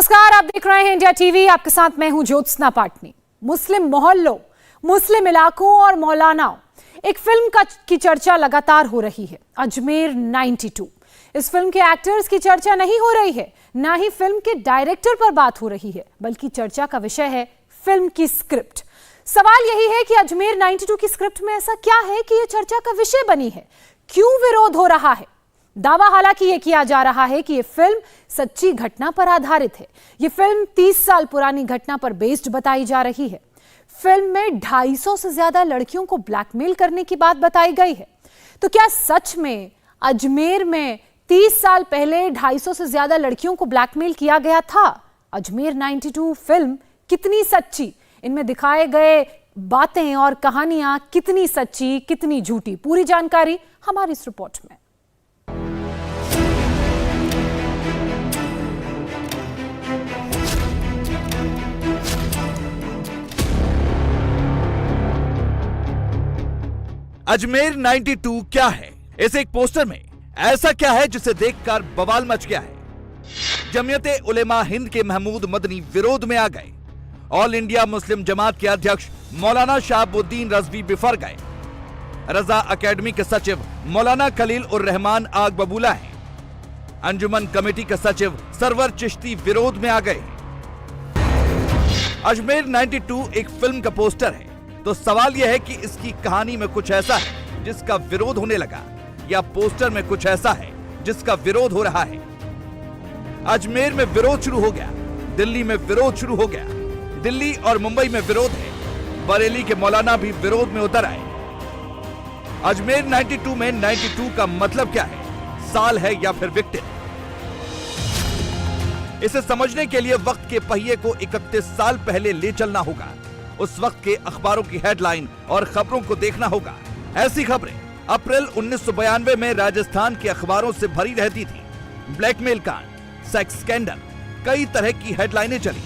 नमस्कार, आप देख रहे हैं इंडिया टीवी। आपके साथ मैं हूं ज्योत्सना पाटनी। मुस्लिम मोहल्लों, मुस्लिम इलाकों और मौलानाओं, एक फिल्म की चर्चा लगातार हो रही है, अजमेर 92। इस फिल्म के एक्टर्स की चर्चा नहीं हो रही है, ना ही फिल्म के डायरेक्टर पर बात हो रही है, बल्कि चर्चा का विषय है फिल्म की स्क्रिप्ट। सवाल यही है कि अजमेर 92 की स्क्रिप्ट में ऐसा क्या है कि यह चर्चा का विषय बनी है? क्यों विरोध हो रहा है? दावा हालांकि यह किया जा रहा है कि यह फिल्म सच्ची घटना पर आधारित है। यह फिल्म 30 साल पुरानी घटना पर बेस्ड बताई जा रही है। फिल्म में 250 से ज्यादा लड़कियों को ब्लैकमेल करने की बात बताई गई है। तो क्या सच में अजमेर में 30 साल पहले 250 से ज्यादा लड़कियों को ब्लैकमेल किया गया था? अजमेर 92 फिल्म कितनी सच्ची, इनमें दिखाए गए बातें और कहानियां कितनी सच्ची, कितनी झूठी, पूरी जानकारी हमारी इस रिपोर्ट में। अजमेर 92 क्या है? इस एक पोस्टर में ऐसा क्या है जिसे देखकर बवाल मच गया है? जमीयते उलेमा हिंद के महमूद मदनी विरोध में आ गए। ऑल इंडिया मुस्लिम जमात के अध्यक्ष मौलाना शहाबुद्दीन रजवी बिफर गए। रजा एकेडमी के सचिव मौलाना खलील उर रहमान आग बबूला हैं। अंजुमन कमेटी के सचिव सरवर चिश्ती विरोध में आ गए। अजमेर 92 एक फिल्म का पोस्टर है, तो सवाल यह है कि इसकी कहानी में कुछ ऐसा है जिसका विरोध होने लगा, या पोस्टर में कुछ ऐसा है जिसका विरोध हो रहा है। अजमेर में विरोध शुरू हो गया, दिल्ली में विरोध शुरू हो गया, दिल्ली और मुंबई में विरोध है, बरेली के मौलाना भी विरोध में उतर आए। अजमेर 92 में 92 का मतलब क्या है? साल है या फिर विक्टिम? इसे समझने के लिए वक्त के पहिए को 31 साल पहले ले चलना होगा। उस वक्त के अखबारों की हेडलाइन और खबरों को देखना होगा। ऐसी खबरें अप्रैल 1992 में राजस्थान के अखबारों से भरी रहती थी। ब्लैकमेल कांड, सेक्स स्कैंडल, कई तरह की हेडलाइनें चली।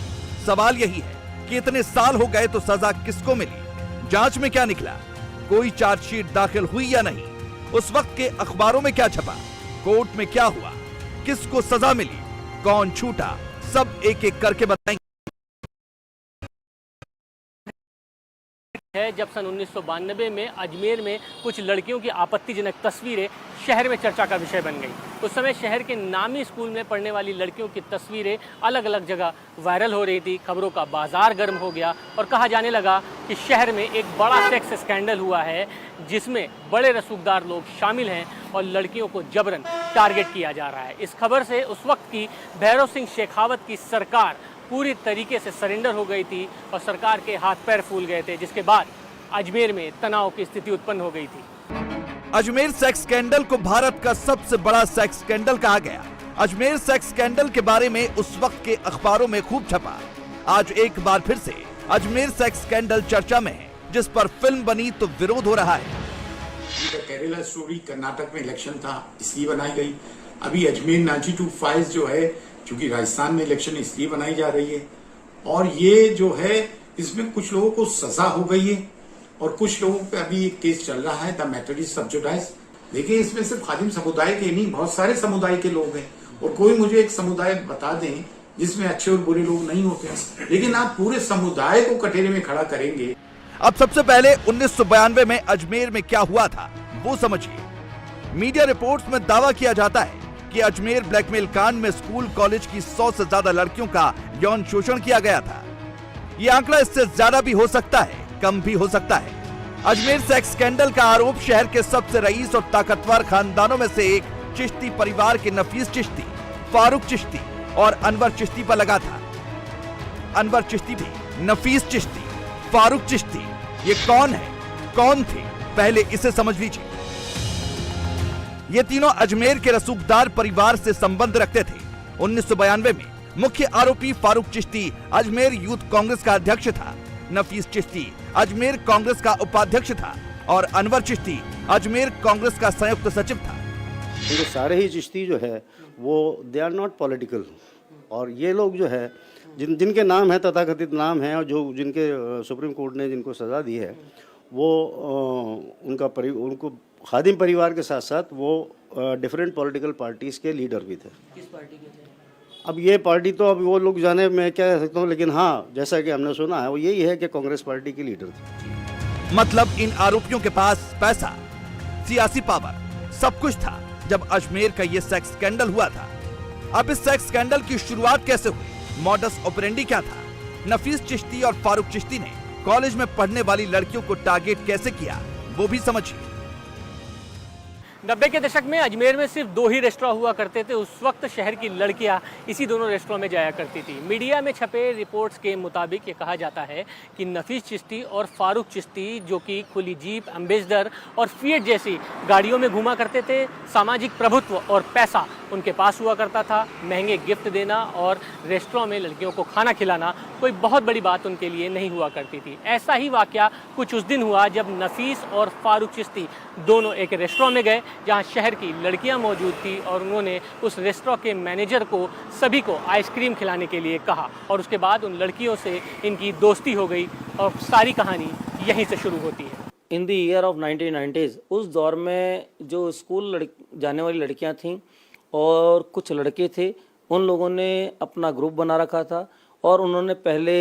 सवाल यही है कि इतने साल हो गए तो सजा किसको मिली? जांच में क्या निकला? कोई चार्जशीट दाखिल हुई या नहीं? उस वक्त के अखबारों में क्या छपा? कोर्ट में क्या हुआ? किसको सजा मिली? कौन छूटा? सब एक एक करके बताएंगे। है जब सन 1992 में अजमेर में कुछ लड़कियों की आपत्तिजनक तस्वीरें शहर में चर्चा का विषय बन गई। उस समय शहर के नामी स्कूल में पढ़ने वाली लड़कियों की तस्वीरें अलग अलग जगह वायरल हो रही थी। खबरों का बाजार गर्म हो गया और कहा जाने लगा कि शहर में एक बड़ा सेक्स स्कैंडल हुआ है जिसमें बड़े रसूखदार लोग शामिल हैं और लड़कियों को जबरन टारगेट किया जा रहा है। इस खबर से उस वक्त की भैरव सिंह शेखावत की सरकार पूरी तरीके से सरेंडर हो गई थी और सरकार के हाथ पैर फूल गए थे, जिसके बाद अजमेर में तनाव की स्थिति उत्पन्न हो गई थी। अजमेर सेक्स स्कैंडल को भारत का सबसे बड़ा सेक्स स्कैंडल कहा गया। अजमेर सेक्स स्कैंडल के बारे में उस वक्त के अखबारों में खूब छपा। आज एक बार फिर से अजमेर सेक्स स्कैंडल चर्चा में है, जिस पर फिल्म बनी तो विरोध हो रहा है। केरला स्टोरी कर्नाटक में इलेक्शन था इसलिए बनाई गई। अभी अजमेर 92 फाइल्स जो है, क्योंकि राजस्थान में इलेक्शन इसलिए बनाई जा रही है, और ये जो है इसमें कुछ लोगों को सजा हो गई है और कुछ लोगों पे अभी एक केस चल रहा है, द मैटर इज सब जुडाइज। देखिए, इसमें सिर्फ खादिम समुदाय के नहीं, बहुत सारे समुदाय के लोग हैं, और कोई मुझे एक समुदाय बता दें जिसमें अच्छे और बुरे लोग नहीं होते हैं, लेकिन आप पूरे समुदाय को कटोरे में खड़ा करेंगे। अब सबसे पहले 1992 में अजमेर में क्या हुआ था वो समझिए। मीडिया रिपोर्ट्स में दावा किया जाता है कि अजमेर ब्लैकमेल कांड में स्कूल कॉलेज की 100 से ज्यादा लड़कियों का यौन शोषण किया गया था। ये आंकड़ा इससे ज्यादा भी हो सकता है, कम भी हो सकता है। अजमेर सेक्स स्कैंडल का आरोप शहर के सबसे रईस और ताकतवर खानदानों में से एक चिश्ती परिवार के नफीस चिश्ती, फारूक चिश्ती और अनवर चिश्ती पर लगा था। अनवर चिश्ती भी, नफीस चिश्ती, फारूक चिश्ती, ये कौन है, कौन थे? पहले इसे समझ लीजिए। ये तीनों अजमेर के रसूखदार परिवार से संबंध रखते थे। 1992 में मुख्य आरोपी फारूक चिश्ती अजमेर यूथ कांग्रेस का अध्यक्ष था, नफीस चिश्ती अजमेर कांग्रेस का उपाध्यक्ष था और अनवर चिश्ती अजमेर कांग्रेस का संयुक्त सचिव था। ये सारे ही चिश्ती जो है वो दे आर नॉट पॉलिटिकल, और ये लोग जो है जिनके नाम है, तथाकथित नाम है, और जो जिनके सुप्रीम कोर्ट ने जिनको सजा दी है, वो उनको खादिम परिवार के साथ साथ वो डिफरेंट पॉलिटिकल पार्टीज के लीडर भी थे। किस पार्टी के थे? अब ये पार्टी तो अब वो लोग जाने, मैं क्या कह सकता हूँ, लेकिन हाँ जैसा कि हमने सुना है वो यही है कि कांग्रेस पार्टी की लीडर थी। मतलब इन आरोपियों के पास पैसा, सियासी पावर, सब कुछ था जब अजमेर का ये सेक्स स्कैंडल हुआ था। अब इस सेक्स स्कैंडल की शुरुआत कैसे हुई, मॉडस ऑपरेंडी क्या था, नफीस चिश्ती और फारूक चिश्ती ने कॉलेज में पढ़ने वाली लड़कियों को टारगेट कैसे किया, वो भी समझिए। 90 के दशक में अजमेर में सिर्फ 2 ही रेस्टोरेंट हुआ करते थे। उस वक्त शहर की लड़कियां इसी दोनों रेस्टोरेंट में जाया करती थी। मीडिया में छपे रिपोर्ट्स के मुताबिक ये कहा जाता है कि नफीस चिश्ती और फारूक चिश्ती, जो कि खुली जीप, एम्बेसडर और फिएट जैसी गाड़ियों में घूमा करते थे, सामाजिक प्रभुत्व और पैसा उनके पास हुआ करता था। महंगे गिफ्ट देना और रेस्टोरेंट में लड़कियों को खाना खिलाना कोई बहुत बड़ी बात उनके लिए नहीं हुआ करती थी। ऐसा ही वाकया कुछ उस दिन हुआ जब नफीस और फारूक चिश्ती दोनों एक रेस्टोरेंट में गए जहां शहर की लड़कियां मौजूद थी और उन्होंने उस रेस्टोरेंट के मैनेजर को सभी को आइसक्रीम खिलाने के लिए कहा और उसके बाद उन लड़कियों से इनकी दोस्ती हो गई और सारी कहानी यहीं से शुरू होती है। In the year of 1990s उस दौर में जो स्कूल जाने वाली लड़कियां थीं और कुछ लड़के थे, उन लोगों ने अपना ग्रुप बना रखा था और उन्होंने पहले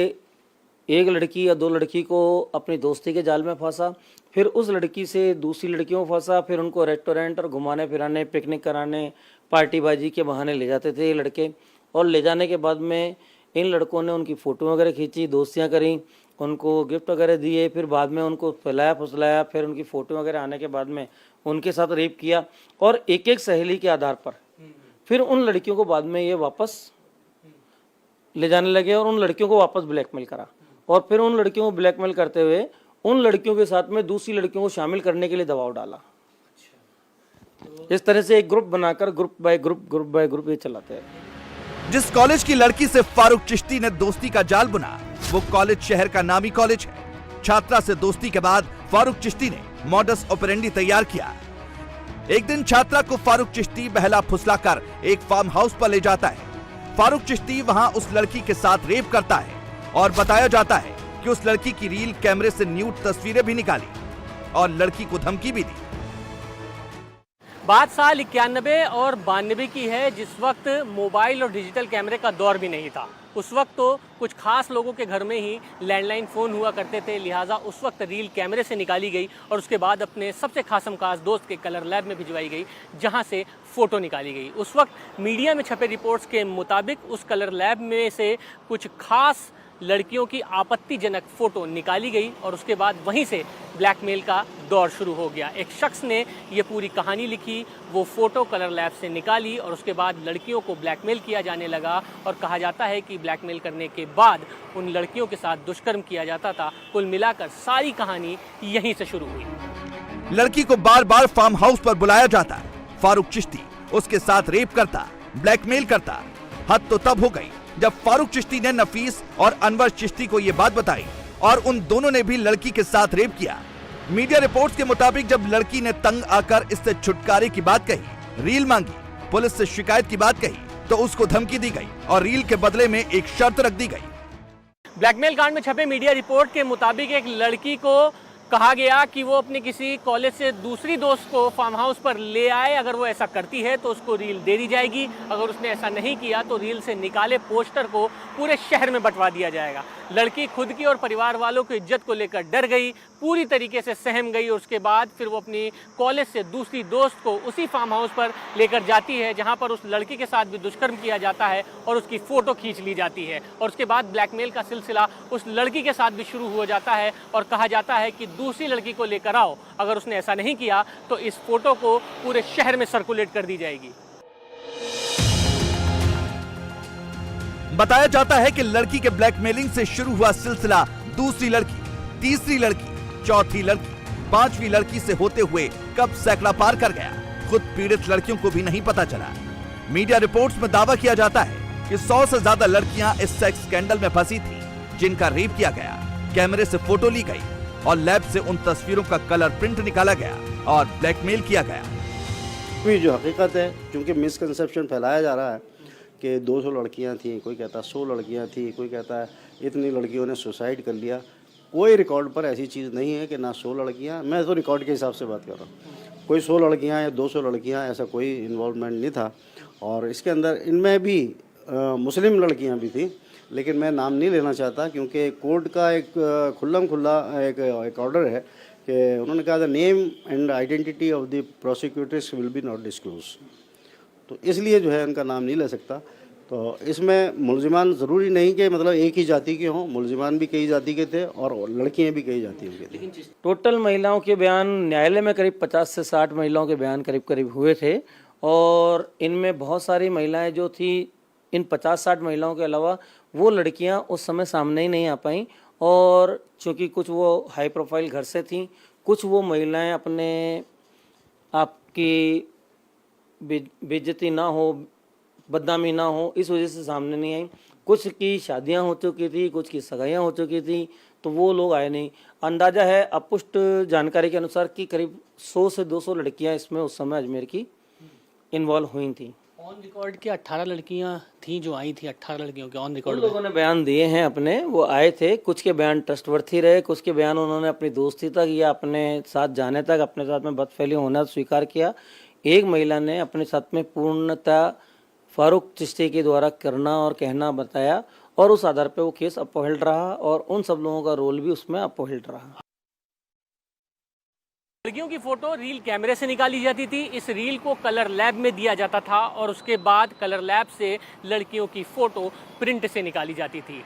एक लड़की या 2 लड़की को अपनी दोस्ती के जाल में फंसा, फिर उस लड़की से दूसरी लड़कियों को फंसा, फिर उनको रेस्टोरेंट और घुमाने फिराने, पिकनिक कराने, पार्टीबाजी के बहाने ले जाते थे ये लड़के। और ले जाने के बाद में इन लड़कों ने उनकी फ़ोटो वगैरह खींची, दोस्तियाँ करी, उनको गिफ्ट वगैरह दिए, फिर बाद में उनको फैलाया फुसलाया, फिर उनकी फ़ोटो वगैरह आने के बाद में उनके साथ रेप किया और एक एक सहेली के आधार पर फिर उन लड़कियों को बाद में ये वापस ले जाने लगे और उन लड़कियों को वापस ब्लैकमेल करा और फिर उन लड़कियों को ब्लैकमेल करते हुए उन लड़कियों के साथ में दूसरी लड़कियों को शामिल करने के लिए दबाव डाला। इस तरह से एक ग्रुप बनाकर ग्रुप बाय ग्रुप ये चलाते हैं। जिस कॉलेज की लड़की से फारूक चिश्ती ने दोस्ती का जाल बुना, वो कॉलेज शहर का नामी कॉलेज है। छात्रा से दोस्ती के बाद फारूक चिश्ती ने मॉडस ऑपरेंडी तैयार किया। एक दिन छात्रा को फारूक चिश्ती बहला फुसलाकर एक फार्म हाउस पर ले जाता है। फारूक चिश्ती वहां उस लड़की के साथ रेप करता है और बताया जाता है कि उस लड़की की रील कैमरे से न्यूड तस्वीरें भी निकाली और लड़की को धमकी भी दी। बात साल 91 और 92 की है, जिस वक्त मोबाइल और डिजिटल कैमरे का दौर भी नहीं था। उस वक्त तो कुछ खास लोगों के घर में ही लैंडलाइन फ़ोन हुआ करते थे, लिहाजा उस वक्त रील कैमरे से निकाली गई और उसके बाद अपने सबसे खासमखास दोस्त के कलर लैब में भिजवाई गई, जहां से फ़ोटो निकाली गई। उस वक्त मीडिया में छपे रिपोर्ट्स के मुताबिक उस कलर लैब में से कुछ खास लड़कियों की आपत्तिजनक फ़ोटो निकाली गई और उसके बाद वहीं से ब्लैकमेल का दौर शुरू हो गया। एक शख्स ने ये पूरी कहानी लिखी, वो फ़ोटो कलर लैब से निकाली और उसके बाद लड़कियों को ब्लैकमेल किया जाने लगा और कहा जाता है कि ब्लैकमेल करने के बाद उन लड़कियों के साथ दुष्कर्म किया जाता था। कुल मिलाकर सारी कहानी यहीं से शुरू हुई। लड़की को बार बार फार्म हाउस पर बुलाया जाता। फारूक चिश्ती उसके साथ रेप करता, ब्लैकमेल करता। हद तो तब हो गई जब फारूक चिश्ती ने नफीस और अनवर चिश्ती को ये बात बताई और उन दोनों ने भी लड़की के साथ रेप किया। मीडिया रिपोर्ट्स के मुताबिक जब लड़की ने तंग आकर इससे छुटकारे की बात कही, रील मांगी, पुलिस से शिकायत की बात कही, तो उसको धमकी दी गई और रील के बदले में एक शर्त रख दी गई। ब्लैकमेल कांड में छपे मीडिया रिपोर्ट के मुताबिक एक लड़की को कहा गया कि वो अपने किसी कॉलेज से दूसरी दोस्त को फार्म हाउस पर ले आए। अगर वो ऐसा करती है तो उसको रील दे दी जाएगी। अगर उसने ऐसा नहीं किया तो रील से निकाले पोस्टर को पूरे शहर में बंटवा दिया जाएगा। लड़की खुद की और परिवार वालों की इज्जत को लेकर डर गई, पूरी तरीके से सहम गई और उसके बाद फिर वो अपनी कॉलेज से दूसरी दोस्त को उसी फार्म हाउस पर लेकर जाती है जहां पर उस लड़की के साथ भी दुष्कर्म किया जाता है और उसकी फ़ोटो खींच ली जाती है। और उसके बाद ब्लैकमेल का सिलसिला उस लड़की के साथ भी शुरू हो जाता है और कहा जाता है कि दूसरी लड़की को लेकर आओ। अगर उसने ऐसा नहीं किया तो इस फोटो को पूरे शहर में सर्कुलेट कर दी जाएगी। बताया जाता है कि लड़की के ब्लैकमेलिंग से शुरू हुआ सिलसिला दूसरी लड़की, तीसरी लड़की, चौथी लड़की, पांचवी लड़की से होते हुए कब सैकड़ा पार कर गया, खुद पीड़ित लड़कियों को भी नहीं पता चला। मीडिया रिपोर्ट्स में दावा किया जाता है कि 100 से ज्यादा लड़कियां इस सेक्स स्कैंडल में फंसी थी, जिनका रेप किया गया, कैमरे से फोटो ली गई और लैब से उन तस्वीरों का कलर प्रिंट निकाला गया और ब्लैकमेल किया गया। ये जो हकीकत है, क्योंकि मिसकंसेप्शन फैलाया जा रहा है कि 200 लड़कियां थीं, कोई कहता है 100 लड़कियां थी, कोई कहता है इतनी लड़कियों ने सुसाइड कर लिया। कोई रिकॉर्ड पर ऐसी चीज़ नहीं है कि ना 100 लड़कियां, मैं तो रिकॉर्ड के हिसाब से बात कर रहा हूँ, कोई 100 लड़कियां या 200 लड़कियां, ऐसा कोई इन्वॉल्वमेंट नहीं था। और इसके अंदर इनमें भी मुस्लिम लड़कियां भी थी, लेकिन मैं नाम नहीं लेना चाहता क्योंकि कोर्ट का एक खुल्ला एक ऑर्डर है कि उन्होंने कहा the name and identity of the prosecutors will be not disclose, तो इसलिए जो है उनका नाम नहीं ले सकता। तो इसमें मुलजिमान ज़रूरी नहीं कि मतलब एक ही जाति के हों, मुलजिमान भी कई जाति के थे और लड़कियां भी कई जातियों के थे। टोटल महिलाओं के बयान न्यायालय में करीब 50 से 60 महिलाओं के बयान करीब करीब हुए थे और इनमें बहुत सारी महिलाएं जो थी, इन 50-60 महिलाओं के अलावा वो लड़कियां उस समय सामने ही नहीं आ पाईं और चूँकि कुछ वो हाई प्रोफाइल घर से थीं, कुछ वो महिलाएं अपने आपकी बेइज्जती ना हो, बदनामी ना हो, इस वजह से सामने नहीं आई। कुछ की शादियां हो चुकी थी, कुछ की सगाइयां हो चुकी थी, तो वो लोग आए नहीं। अंदाज़ा है अपुष्ट जानकारी के अनुसार कि करीब 100 से 200 लड़कियां इसमें उस समय अजमेर की इन्वॉल्व हुई थी। ऑन रिकॉर्ड की 18 लड़कियां थी जो आई थी, 18 लड़कियों के ऑन रिकॉर्ड लोगों ने बयान दिए हैं अपने, वो आए थे। कुछ के बयान ट्रस्टवर्थी रहे, कुछ के बयान उन्होंने अपनी दोस्ती तक या अपने साथ जाने तक अपने साथ में बदफैली होना स्वीकार किया। एक महिला ने अपने साथ में पूर्णतः फारूक चिश्ती के द्वारा करना और कहना बताया और उस आधार पर वो केस अपहेल्ड रहा और उन सब लोगों का रोल भी उसमें अपहेल्ड रहा। लड़कियों की फोटो रील कैमरे से निकाली जाती थी, इस रील को कलर लैब में दिया जाता था और उसके बाद कलर लैब से लड़कियों की फोटो प्रिंट से निकाली जाती थी।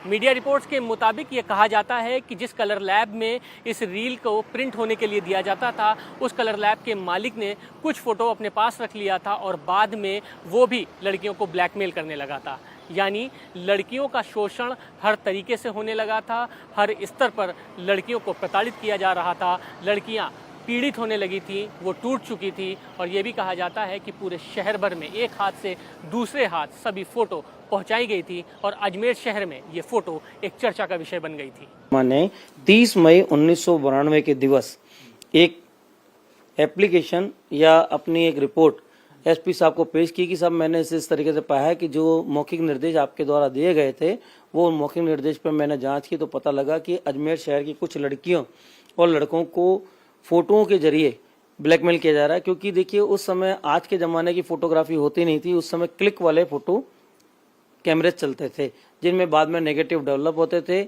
मीडिया रिपोर्ट्स के मुताबिक ये कहा जाता है कि जिस कलर लैब में इस रील को प्रिंट होने के लिए दिया जाता था, उस कलर लैब के मालिक ने कुछ फ़ोटो अपने पास रख लिया था और बाद में वो भी लड़कियों को ब्लैकमेल करने लगा था। यानी लड़कियों का शोषण हर तरीके से होने लगा था, हर स्तर पर लड़कियों को प्रताड़ित किया जा रहा था, लड़कियां पीड़ित होने लगी थी, वो टूट चुकी थी और ये भी कहा जाता है कि पूरे शहर भर में एक हाथ से दूसरे हाथ सभी फ़ोटो पहुंचाई गई थी और अजमेर शहर में ये फ़ोटो एक चर्चा का विषय बन गई थी। मैंने 30 मई 1992 के दिवस एक एप्लीकेशन या अपनी एक रिपोर्ट एसपी साहब को पेश की कि साहब मैंने इस तरीके से पाया है कि जो मौखिक निर्देश आपके द्वारा दिए गए थे, वो मौखिक निर्देश पर मैंने जांच की तो पता लगा कि अजमेर शहर की कुछ लड़कियों और लड़कों को फोटोओं के जरिए ब्लैकमेल किया जा रहा है। क्योंकि देखिए उस समय आज के ज़माने की फ़ोटोग्राफी होती नहीं थी, उस समय क्लिक वाले फ़ोटो कैमरे चलते थे जिनमें बाद में नेगेटिव डेवलप होते थे।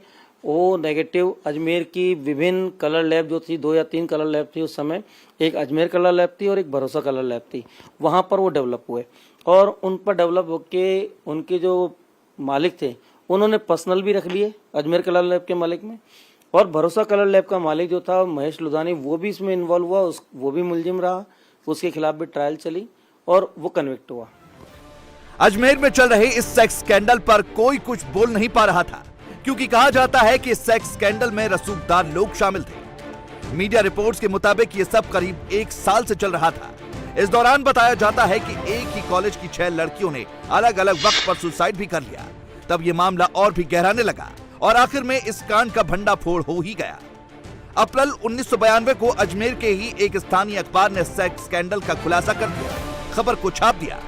वो नेगेटिव अजमेर की विभिन्न कलर लैब जो थी, 2 या 3 कलर लैब थी उस समय, एक अजमेर कलर लैब थी और एक भरोसा कलर लैब थी, वहाँ पर वो डेवलप हुए और उन पर डेवलप होके उनके जो मालिक थे उन्होंने पर्सनल भी रख लिए अजमेर कलर लैब के मालिक में, और भरोसा कलर लैब का मालिक जो था महेश लुधानी, वो भी इसमें इन्वॉल्व हुआ, वो भी मुलजिम रहा, उसके खिलाफ भी ट्रायल चली और वो कन्विक्ट हुआ। अजमेर में चल रहे इस सेक्स स्कैंडल पर कोई कुछ बोल नहीं पा रहा था क्योंकि कहा जाता है कि इस सेक्स स्कैंडल में रसूखदार लोग शामिल थे। मीडिया रिपोर्ट्स के मुताबिक ये सब करीब 1 साल से चल रहा था। इस दौरान बताया जाता है कि एक ही कॉलेज की 6 लड़कियों ने अलग अलग वक्त पर सुसाइड भी कर लिया। तब ये मामला और भी गहराने लगा और आखिर में इस कांड का भंडाफोड़ हो ही गया। अप्रैल 1992 को अजमेर के ही एक स्थानीय अखबार ने सेक्स स्कैंडल का खुलासा कर दिया, खबर को छाप दिया।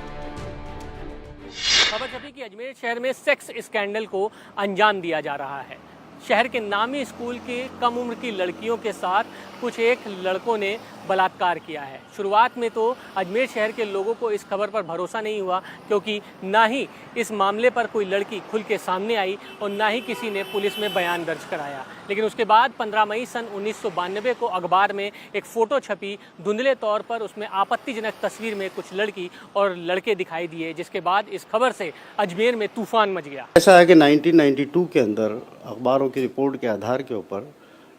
खबर छपी कि अजमेर शहर में सेक्स स्कैंडल को अंजाम दिया जा रहा है। शहर के नामी स्कूल के कम उम्र की लड़कियों के साथ कुछ एक लड़कों ने बलात्कार किया है। शुरुआत में तो अजमेर शहर के लोगों को इस खबर पर भरोसा नहीं हुआ क्योंकि ना ही इस मामले पर कोई लड़की खुल के सामने आई और ना ही किसी ने पुलिस में बयान दर्ज कराया। लेकिन उसके बाद 15 मई सन 1992 को अखबार में एक फ़ोटो छपी, धुंधले तौर पर उसमें आपत्तिजनक तस्वीर में कुछ लड़की और लड़के दिखाई दिए, जिसके बाद इस खबर से अजमेर में तूफान मच गया। ऐसा है कि 1992 के अंदर अखबारों की रिपोर्ट के आधार के ऊपर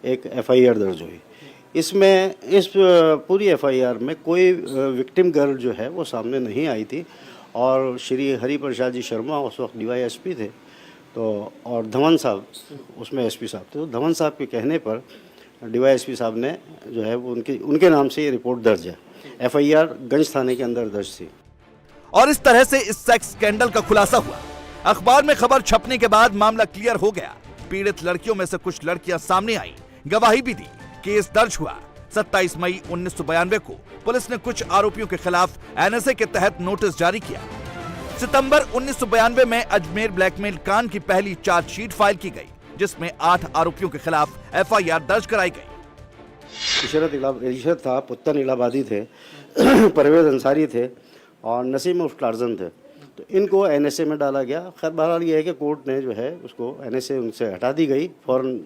एक FIR दर्ज हुई। इसमें इस पूरी FIR में कोई विक्टिम गर्ल जो है वो सामने नहीं आई थी और श्री हरि प्रसाद जी शर्मा उस वक्त DYSP थे, तो और धवन साहब उसमें SP साहब थे। तो धवन साहब के कहने पर DYSP साहब ने जो है वो उनके नाम से ये रिपोर्ट दर्ज है। FIR गंज थाने के अंदर दर्ज थी। और इस तरह से इस सेक्स स्कैंडल का खुलासा हुआ। अखबार में खबर छपने के बाद मामला क्लियर हो गया। पीड़ित लड़कियों में से कुछ लड़कियां सामने आई, गवाही भी दी, केस दर्ज हुआ। 27 मई 1992 को पुलिस ने कुछ आरोपियों के खिलाफ NSA के तहत नोटिस जारी किया। सितंबर 1992 में अजमेर ब्लैकमेल कांड की पहली चार्जशीट फाइल की गई, जिसमें 8 आरोपियों के खिलाफ FIR दर्ज कराई गई। इशरत था, पुत्तन इलाहाबादी थे, परवेज अंसारी थे और नसीम उफ टार्जन थे। तो तो इनको NSA में डाला गया। खैर बहरहाल ये है कि कोर्ट ने जो है उसको NSA उनसे हटा दी गई, फ़ौरन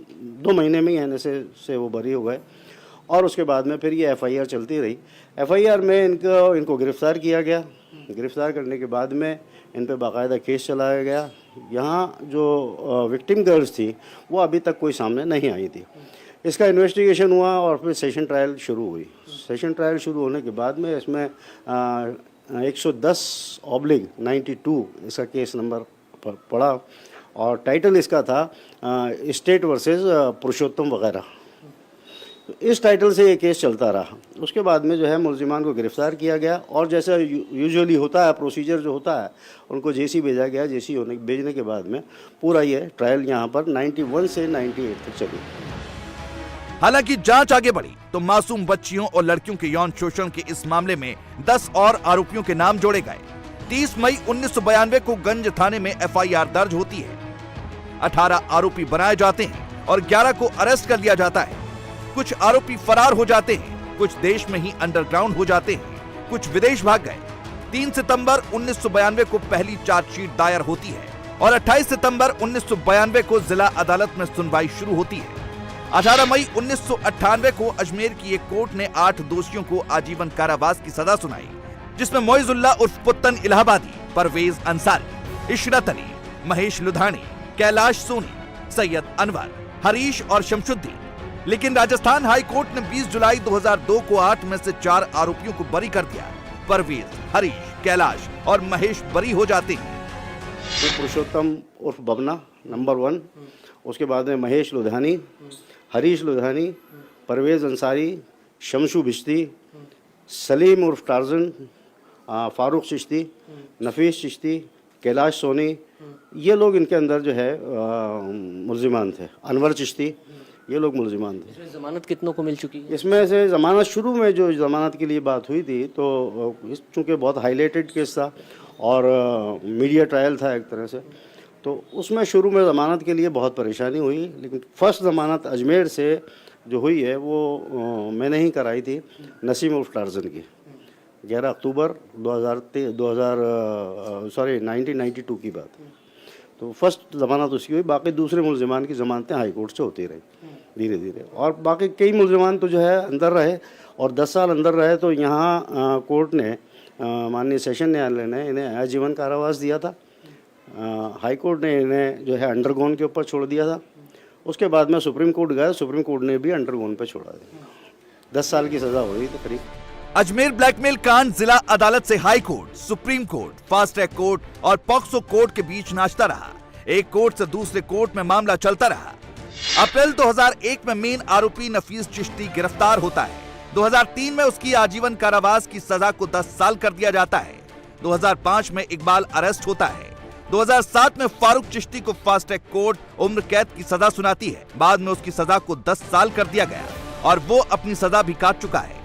2 महीने में ही NSA से वो बरी हो गए। और उसके बाद में फिर ये FIR चलती रही। FIR में इनको गिरफ़्तार किया गया। गिरफ़्तार करने के बाद में इन पे बाकायदा केस चलाया गया। यहाँ जो विक्टिम गर्ल्स थी वो अभी तक कोई सामने नहीं आई थी। इसका इन्वेस्टिगेशन हुआ और फिर सेशन ट्रायल शुरू हुई। सेशन ट्रायल शुरू होने के बाद में इसमें 110/92 इसका केस नंबर पड़ा और टाइटल इसका था स्टेट वर्सेस पुरुषोत्तम वगैरह। तो इस टाइटल से ये केस चलता रहा। उसके बाद में जो है मुलजिमान को गिरफ़्तार किया गया और जैसा यूजुअली होता है, प्रोसीजर जो होता है, उनको जेसी भेजा गया। जेसी भेजने के बाद में पूरा ये ट्रायल यहाँ पर 91 से 98 तक चली। हालांकि जांच आगे बढ़ी तो मासूम बच्चियों और लड़कियों के यौन शोषण के इस मामले में 10 और आरोपियों के नाम जोड़े गए। 30 मई 1992 को गंज थाने में FIR दर्ज होती है। 18 आरोपी बनाए जाते हैं और 11 को अरेस्ट कर लिया जाता है। कुछ आरोपी फरार हो जाते हैं, कुछ देश में ही अंडरग्राउंड हो जाते हैं, कुछ विदेश भाग गए। 3 सितंबर 1992 को पहली चार्जशीट दायर होती है और 28 सितंबर 1992 को जिला अदालत में सुनवाई शुरू होती है। 18 मई 1998 को अजमेर की एक कोर्ट ने 8 दोषियों को आजीवन कारावास की सजा सुनाई, जिसमें मोइजुल्लाह उर्फ पुत्तन इलाहाबादी, परवेज अंसारी, इशरत अली, महेश लुधानी, कैलाश सोनी, सैयद अनवर, हरीश और शमशुद्दीन। लेकिन राजस्थान हाई कोर्ट ने 20 जुलाई 2002 को 8 में से 4 आरोपियों को बरी कर दिया। परवेज, हरीश, कैलाश और महेश बरी हो जाते हैं। तो पुरुषोत्तम उर्फ बबना नंबर 1, उसके बाद में महेश लुधानी, हरीश लुधानी, परवेज अंसारी, शमशू बिश्ती, सलीम उर्फ टार्जन, फारूक चिश्ती, नफीस चिश्ती, कैलाश सोनी, ये लोग इनके अंदर जो है मुलजिमान थे। अनवर चिश्ती, ये लोग मुलजिमान थे। इसमें जमानत कितनों को मिल चुकी है? इसमें से ज़मानत शुरू में जो ज़मानत के लिए बात हुई थी तो चूँकि बहुत हाईलाइटेड केस था और मीडिया ट्रायल था एक तरह से, तो उसमें शुरू में ज़मानत के लिए बहुत परेशानी हुई। लेकिन फर्स्ट ज़मानत अजमेर से जो हुई है वो मैंने ही कराई थी, नसीम उर्फ टार्जन की, 11 अक्टूबर 1992 की बात। तो फर्स्ट ज़मानत उसकी हुई। बाकी दूसरे मुलजिमान की ज़मानतें हाई कोर्ट से होती रही धीरे धीरे। और बाकी कई मुलजिमान तो जो है अंदर रहे और 10 साल अंदर रहे। तो यहाँ कोर्ट ने, माननीय सेशन न्यायालय ने इन्हें आजीवन कारावास दिया था। हाई कोर्ट ने इन्हें जो है अंडरगोन के ऊपर छोड़ दिया था। उसके बाद में सुप्रीम कोर्ट गया, सुप्रीम कोर्ट ने भी अंडरगोन पे छोड़ा दिया। 10 साल की सज़ा हुई तकरीब। अजमेर ब्लैकमेल कांड जिला अदालत से high court, supreme court, fast track court और पॉक्सो कोर्ट के बीच नाचता रहा। एक कोर्ट से दूसरे कोर्ट में मामला चलता रहा। अप्रैल 2001 में मेन आरोपी नफीस चिश्ती गिरफ्तार होता है। 2003 में उसकी आजीवन कारावास की सजा को 10 साल कर दिया जाता है। 2005 में इकबाल अरेस्ट होता है। 2007 में फारूक चिश्ती को फास्ट ट्रैक कोर्ट उम्र कैद की सजा सुनाती है। बाद में उसकी सजा को 10 साल कर दिया गया और वो अपनी सजा भी काट चुका है।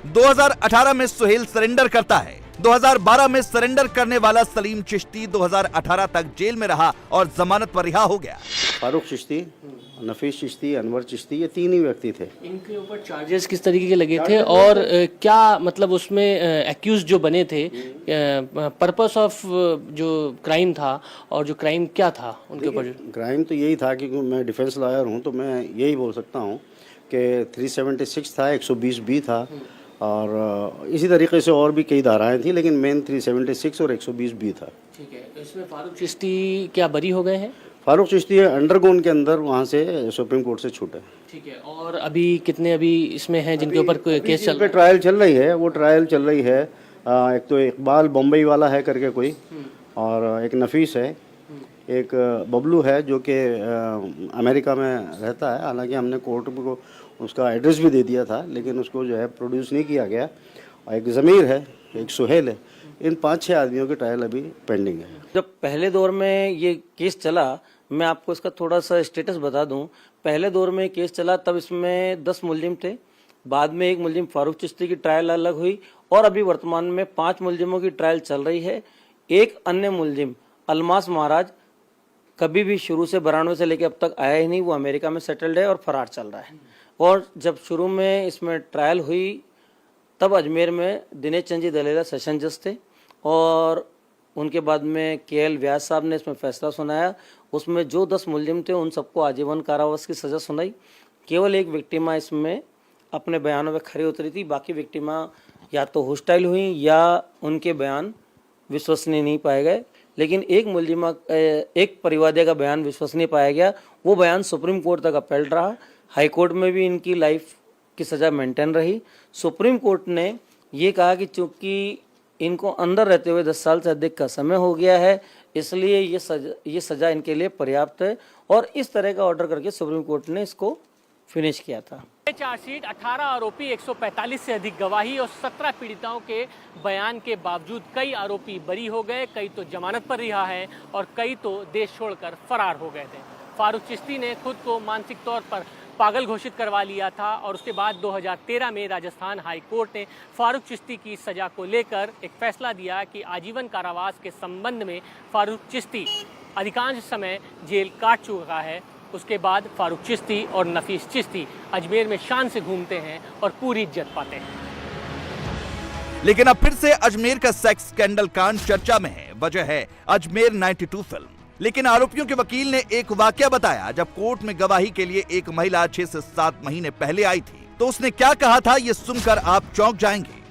2018 में सुहेल सरेंडर करता है। 2012 में सरेंडर करने वाला सलीम चिश्ती 2018 तक जेल में रहा और जमानत पर रिहा हो गया। फारूक चिश्ती, नफीस चिश्ती, अनवर चिश्ती, ये 3 ही व्यक्ति थे। इनके ऊपर चार्जेस किस तरीके के लगे थे और क्या मतलब उसमें एक्यूज जो बने थे, पर्पस ऑफ जो क्राइम था और जो क्राइम क्या था उनके ऊपर? क्राइम तो यही था कि मैं डिफेंस लॉयर हूँ तो मैं यही बोल सकता हूँ कि 376 था, 120B था और इसी तरीके से और भी कई धाराएं थी, लेकिन मेन 376 और 120B था। ठीक है। इसमें फारूक चिश्ती क्या बरी हो गए हैं? फारूक चिश्ती अंडरगोन के अंदर वहाँ से सुप्रीम कोर्ट से छूटे। ठीक है। और अभी कितने अभी इसमें हैं जिनके ऊपर केस चल रहा है? ट्रायल चल रही है, वो ट्रायल चल रही है। एक तो इकबाल बम्बई वाला है करके कोई, और एक नफीस है, एक बबलू है जो कि अमेरिका में रहता है। हालांकि हमने कोर्ट को उसका एड्रेस भी दे दिया था, लेकिन उसको जो है प्रोड्यूस नहीं किया गया। और एक ज़मीर है, एक सुहेल है। इन 5-6 आदमियों के ट्रायल अभी पेंडिंग है। जब पहले दौर में ये केस चला, मैं आपको इसका थोड़ा सा स्टेटस बता दूं। पहले दौर में केस चला तब इसमें 10 मुलजिम थे। बाद में एक मुलजिम फारूक चिश्ती की ट्रायल अलग हुई और अभी वर्तमान में 5 मुलजिमों की ट्रायल चल रही है। एक अन्य मुलजिम अलमास महाराज कभी भी शुरू से 92 से लेकर अब तक आया ही नहीं, वो अमेरिका में सेटल्ड है और फरार चल रहा है। और जब शुरू में इसमें ट्रायल हुई तब अजमेर में दिनेश चंद जी दलेला सेशन जज थे और उनके बाद में KL व्यास साहब ने इसमें फैसला सुनाया। उसमें जो 10 मुलजिम थे उन सबको आजीवन कारावास की सज़ा सुनाई। केवल एक विक्टिमा इसमें अपने बयानों में खरी उतरी थी, बाकी विक्टिमा या तो हॉस्टाइल हुई या उनके बयान विश्वसनीय नहीं पाए गए। लेकिन एक परिवादी का बयान विश्वसनीय पाया गया, वो बयान सुप्रीम कोर्ट तक अपील रहा। हाई कोर्ट में भी इनकी लाइफ की सज़ा मेंटेन रही। सुप्रीम कोर्ट ने ये कहा कि चूँकि इनको अंदर रहते हुए 10 साल से अधिक का समय हो गया है, इसलिए ये सज़ा इनके लिए पर्याप्त है, और इस तरह का ऑर्डर करके सुप्रीम कोर्ट ने इसको फिनिश किया था। चार्जशीट 18 आरोपी, 145 से अधिक गवाही और 17 पीड़िताओं के बयान के बावजूद कई आरोपी बरी हो गए, कई तो जमानत पर रिहा है और कई तो देश छोड़कर फरार हो गए थे। फारूक चिश्ती ने खुद को मानसिक तौर पर पागल घोषित करवा लिया था और उसके बाद 2013 में राजस्थान हाई कोर्ट ने फारूक चिश्ती की सज़ा को लेकर एक फैसला दिया कि आजीवन कारावास के संबंध में फारूक चिश्ती अधिकांश समय जेल काट चुका है। उसके बाद फारूक चिश्ती और नफीस चिश्ती अजमेर में शान से घूमते हैं और पूरी इज्जत पाते हैं। लेकिन अब फिर से अजमेर का सेक्स स्कैंडल कांड चर्चा में है। वजह है अजमेर 92 फिल्म। लेकिन आरोपियों के वकील ने एक वाकया बताया, जब कोर्ट में गवाही के लिए एक महिला 6 से 7 महीने पहले आई थी, तो उसने क्या कहा था, ये सुनकर आप चौंक जाएंगे।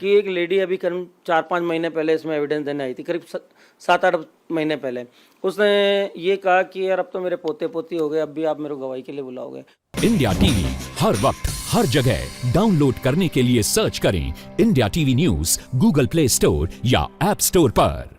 कि एक लेडी अभी करीब 4-5 महीने पहले इसमें एविडेंस देने आई थी, करीब 7-8 महीने पहले। उसने ये कहा कि यार अब तो मेरे पोते पोती हो गए, अब भी आप मेरे को गवाही के लिए बुलाओगे। इंडिया टीवी हर वक्त हर जगह डाउनलोड करने के लिए सर्च करें India TV news Google play store या ऐप स्टोर पर।